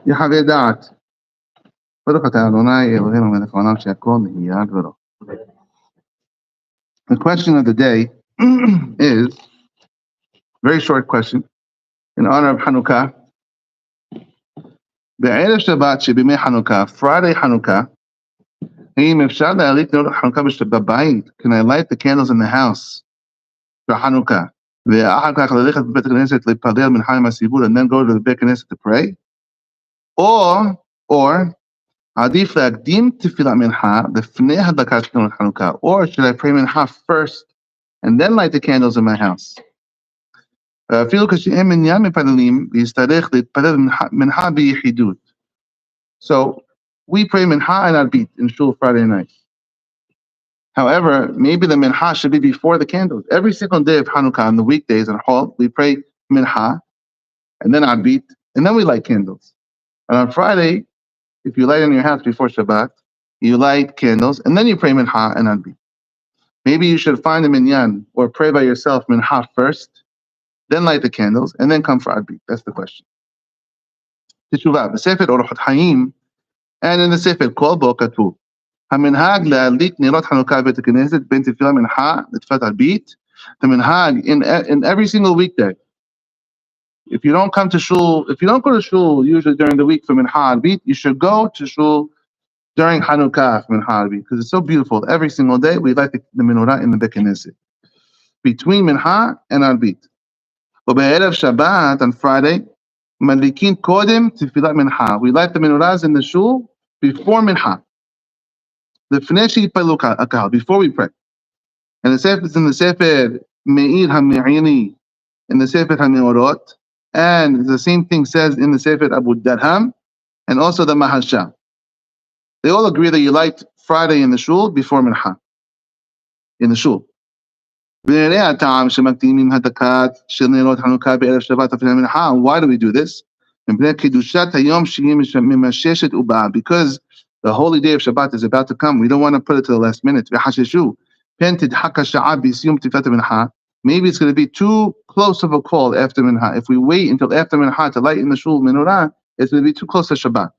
yechave daat. The question of the day is a very short question in honor of Hannukah. בערב שבת שבימי חנוכה, Friday Hanukkah, האם אפשר להדליק נרות חנוכה בבית? Can I light the candles in the house for Hanukkah? ואחר כך ללכת בבית הכנסת להתפלל מנחה עם הציבור and then go to the בית הכנסת to pray? Or עדיף להקדים תפילת מנחה לפני הדלקת נרות חנוכה? Or should I pray מנחה first and then light the candles in my house? אפילו כשאין מניין מפללים, ויצטרך להתפלל מנחה ביחידות. So, we pray minha and arbit in shul Friday night. However, maybe the minha should be before the candles. Every single day of Hanukkah on the weekdays in hall, we pray minha, and then arbit, and then we light candles. And on Friday, if you light in your house before Shabbat, you light candles, and then you pray minha and arbit. Maybe you should find a minyan, or pray by yourself minha first, then light the candles, and then come for arbit. That's the question. Teshuvah, b'sefer Orochot Hayim, and in the Sefer Kol Bo Katuv, המנהג להדליק נרות חנוכה בבית הכנסת בין תפילה מנחה לתפילת ערבית. The minhag in every single weekday. If you don't come to shul, if you don't go to shul usually during the week for minha arbit, you should go to shul during Hanukkah for minha arbit because it's so beautiful. Every single day we light the menorah in the Beit Knesset between minha and arbit. ובערב Shabbat on Friday, מדליקים קודם תפילת מנחה. We light the menorahs in the shul before minha. לפני שיתפללו הקהל, before we pray. And it's in the Sefer Meir HaMe'ini, in the Sefer HaMeorot, and the same thing says in the Sefer Abu Darham, and also the Mahasha. They all agree that you light Friday in the shul before minha, in the shul. ונראה הטעם שמקדימים הדקת של נרות חנוכה בערב שבת לפני המנחה. Why do we do this? מפני קדושת היום שהיא ממששת ובאה. Because the holy day of Shabbat is about to come. We don't want to put it to the last minute. וחששו, פן תדחק השעה בסיום תפילת המנחה. Maybe it's going to be too close of a call after minha. If we wait until after minha to light in the shul menorah, it's going to be too close to Shabbat.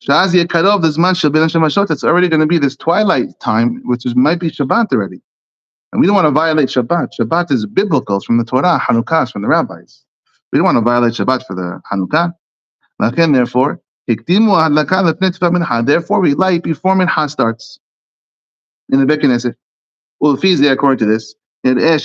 שאז יהיה קרוב לזמן של בין השמשות. It's already going to be this twilight time, which might be Shabbat already. And we don't want to violate Shabbat. Shabbat is biblical, it's from the Torah. Hanukkah is from the rabbis. We don't want to violate Shabbat for the Hanukkah. Therefore, we light before minha starts in the Beit Knesset. According to this, so it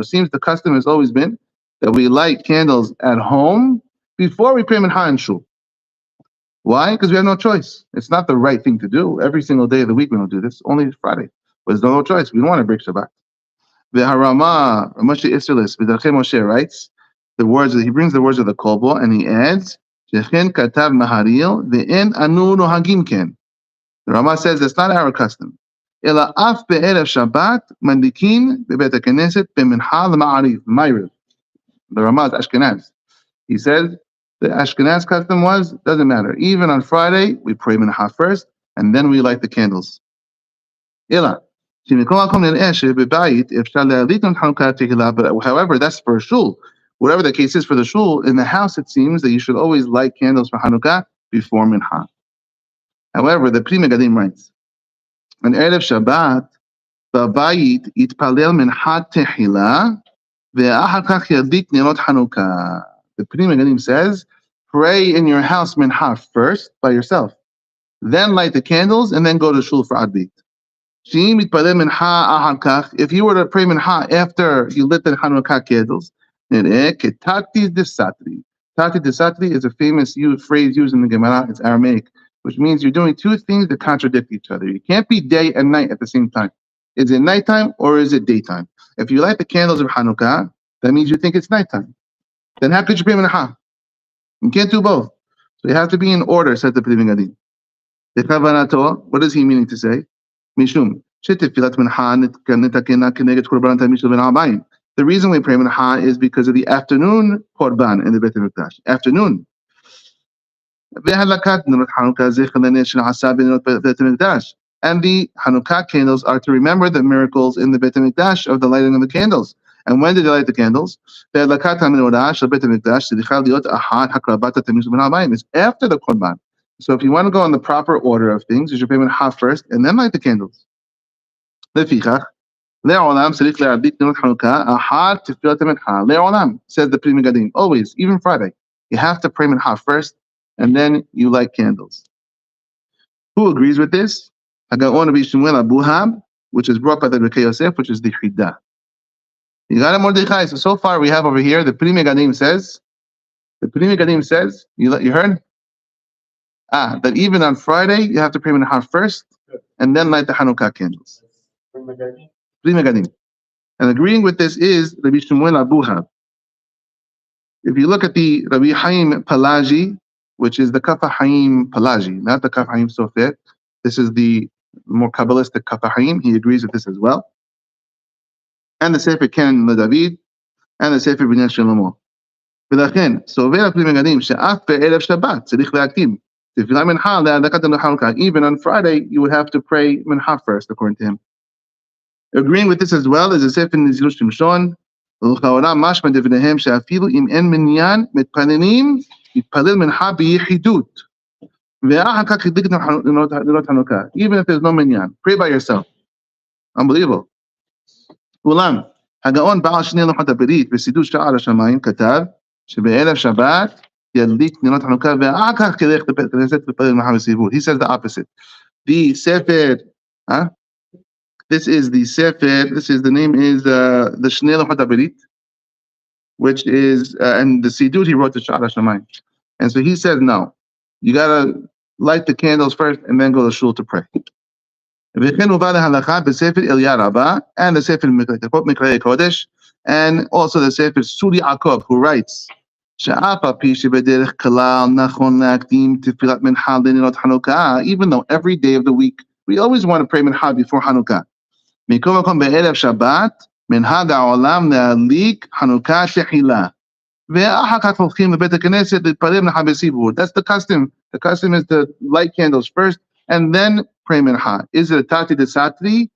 seems the custom has always been that we light candles at home before we pray minha in shul. Why? Because we have no choice. It's not the right thing to do. Every single day of the week we don't do this. Only Friday. But there's no choice. We don't want to break Shabbat. The Moshe Isserlis, Moshe writes the words. He brings the words of the Kolbo and he adds, "Shechin katav maharil ve'en anu nohagim ken." The Rama says that's not our custom. Ela af be'erev Shabbat mandikin be'beit haKnesset be'mincha l'ma'ariv ma'ariv. The Rama is Ashkenaz. He says the Ashkenaz custom doesn't matter. Even on Friday, we pray mincha first, and then we light the candles. But however, that's for a shul. Whatever the case is for the shul, in the house it seems that you should always light candles for Hanukkah before mincha. However, the Pri Megadim writes, on Erev Shabbat, b'bayit yitpalel mincha tehila, ve'achar kach yadlik nerot Hanukkah. The Pri Megadim says, pray in your house mincha first by yourself, then light the candles, and then go to shul for arbit. If you were to pray mincha after you lit the Hanukkah candles, tati desatri is a famous phrase used in the Gemara. It's Aramaic, which means you're doing two things that contradict each other. You can't be day and night at the same time. Is it nighttime or is it daytime? If you light the candles of Hanukkah, that means you think it's nighttime. Then how could you pray mincha? You can't do both. So you have to be in order, said the Pri Megadim. What is he meaning to say? Mishum. The reason we pray mincha is because of the afternoon korban in the Beit HaMikdash. Afternoon. And the hannukah candles are to remember the miracles in the Beit HaMikdash of the lighting of the candles. And when did they light the candles? It's after the Korban. So if you want to go in the proper order of things, you should pay mincha first and then light the candles. לפיכך, לעולם צריך להדליק נרות חנוכה אחר תפילת המנחה. לעולם, says the Pri Megadim, always, even Friday. You have to pray mincha first and then you light candles. Who agrees with this? Hagaon Rabbi Shmuel Abuhab, which is brought by the Rekei Yosef, which is the Chidah. You got it, Mordechai. So far we have over here, the Pri Megadim says, you heard? That even on Friday, you have to pray mincha first, and then light the Hanukkah candles. Pri Megadim. And agreeing with this is Rabbi Shmuel Abuhab. If you look at the Rabbi Haim Palagi, which is the Kafa Haim Palagi, not the Kafa Haim Sofet, this is the more Kabbalistic Kafa Haim, he agrees with this as well. And the Sefer Ken LeDavid, and the Sefer Binyan Shlomo. ולכן, סובר הפרי מגדים שאף בערב שבת צריך להקדים תפילה מנחה להדלקת נרות חנוכה. Even on Friday, you would have to pray mincha first, according to him. Agreeing with this as well is the Sefer Nizirut Shimshon, ולכאורה משמע דבריהם שאפילו אם אין מניין מתפללים, יתפלל מנחה ביחידות. ואחר כך ידליק נרות חנוכה. Even if there's no minyan, pray by yourself. Unbelievable. אולם, הגאון בעל שני לוחות הברית בסידור שער השמיים כתב שבערב שבת ידליק נרות חנוכה ואחר כך ילך לבית הכנסת ולהתפלל מנחה בסיבוב. He says the opposite. The Sefer, this is the name is the Shnei Lochat HaBerit, which is, and the Siddur he wrote to Sha'ar HaShamayim. And so he says, no, you gotta light the candles first and then go to shul to pray. וכן הובא להלכה בספר אליה רבה, and the Sefer Mikrei Kodesh, and also the Sefer Suri Yaakov, who writes, שאף על פי שבדרך כלל נכון להקדים תפילת מנחה לנרות חנוכה, even though every day of the week, we always want to pray מנחה before חנוכה. מכל מקום בערב שבת, מנהג העולם להדליק חנוכה תחילה. ואחר כך הולכים לבית הכנסת להתפלל מנחה בסיבוב. That's the custom. The custom is to light candles first, and then pray mincha. Is it a tati de satri?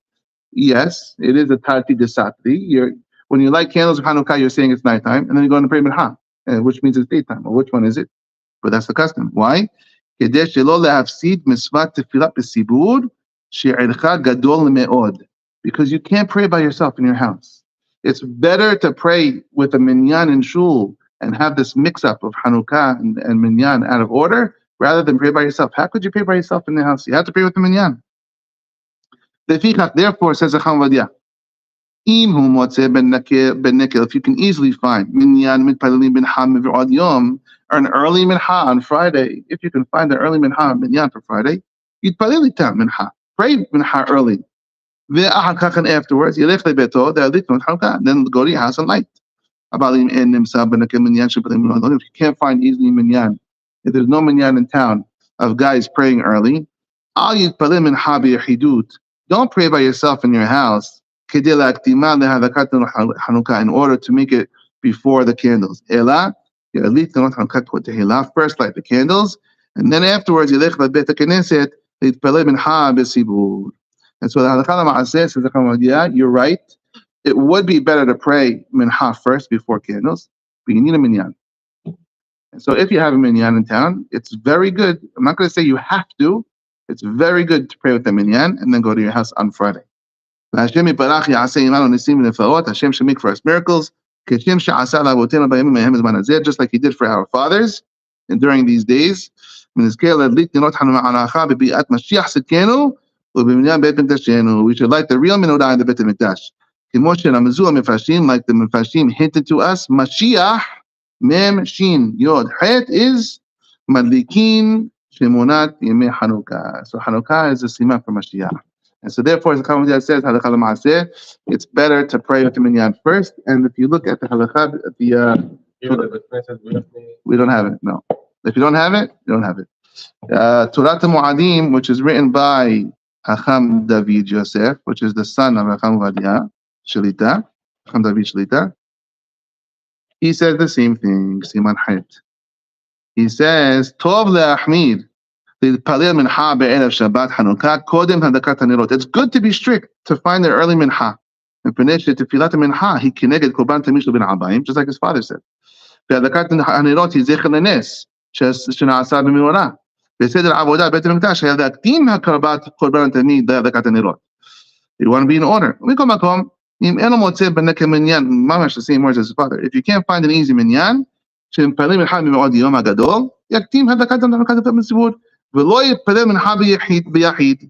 Yes, it is a tati de satri. When you light candles of Hanukkah, you're saying it's nighttime, and then you go on to pray mincha, which means it's daytime. Or which one is it? But that's the custom. Why? כדי שלא להפסיד מצוות תפילת בציבור, שערכה גדול מאוד. Because you can't pray by yourself in your house. It's better to pray with a minyan in shul and have this mix-up of Hanukkah and minyan out of order, rather than pray by yourself. How could you pray by yourself in the house? You have to pray with the minyan. Therefore, says Acham Vadia, if you can easily find minyan mitpalelim mincha me'od yom, or an early mincha on Friday, if you can find an early mincha minyan for Friday, yitpalel itam mincha. Pray mincha early. And afterwards, then go to your house and light. If you can't find easily minyan, if there's no minyan in town of guys praying early, don't pray by yourself in your house in order to make it before the candles. First light the candles, and then afterwards, and so the halakha ma'aseh says, you're right. It would be better to pray mincha first before candles, but you need a minyan. And so if you have a minyan in town, it's very good. I'm not going to say you have to. It's very good to pray with the minyan and then go to your house on Friday. Hashem shall make for us miracles, just like He did for our fathers and during these days. We should light the real menorah in the Beit HaMikdash. Like the Mefashim hinted to us, Mashiach, Mem, Shin, Yod, Het is Madlikin, Shemonat, Yemei Hanukkah. So Hanukkah is a siman for Mashiach. And so therefore, as the Talmud says, Halakha L'Maaseh, it's better to pray with the minyan first. And if you look at the Halakha, we don't have it, no. If you don't have it, you don't have it. Torah Mu'adim, which is written by Hacham David Yosef, which is the son of Hacham Vadia Shalita, Hacham David Shalita. He says the same thing, Siman Het. He says, Tov le'achmid, להתפלל מנחה בערב שבת חנוכה קודם הדלקת הנרות. It's good to be strict to find the early מנחה. מפני שתפילת המנחה היא כנגד קורבן תמיד של בן הבאים, just like his father said. והדלקת הנרות היא זכר לנס שנעשה במאורה. בסדר העבודה בית המקדש היה להקדים הקרבת קורבן התמיד להדלקת הנרות. You want to be in order. מכל מקום, אם אין לו מוצא בנקל מניין, ממש the same words as his father. If you can't find an easy מניין, שמפעלים מנחה ממועד יום הגדול, יקדים הדלקת המצוות, ולא יתפלל מנחה ביחיד.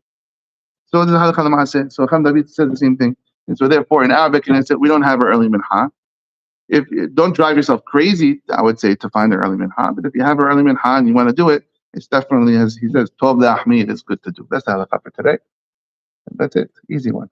So this is halakha l'maaseh. So Chacham David says the same thing. And so therefore, in Arabic, we don't have an early mincha. If don't drive yourself crazy, I would say, to find the early mincha. But if you have an early mincha and you want to do it, it's definitely, as he says, tov le'achmid, it's good to do. That's the halakha for today. And that's it. Easy one.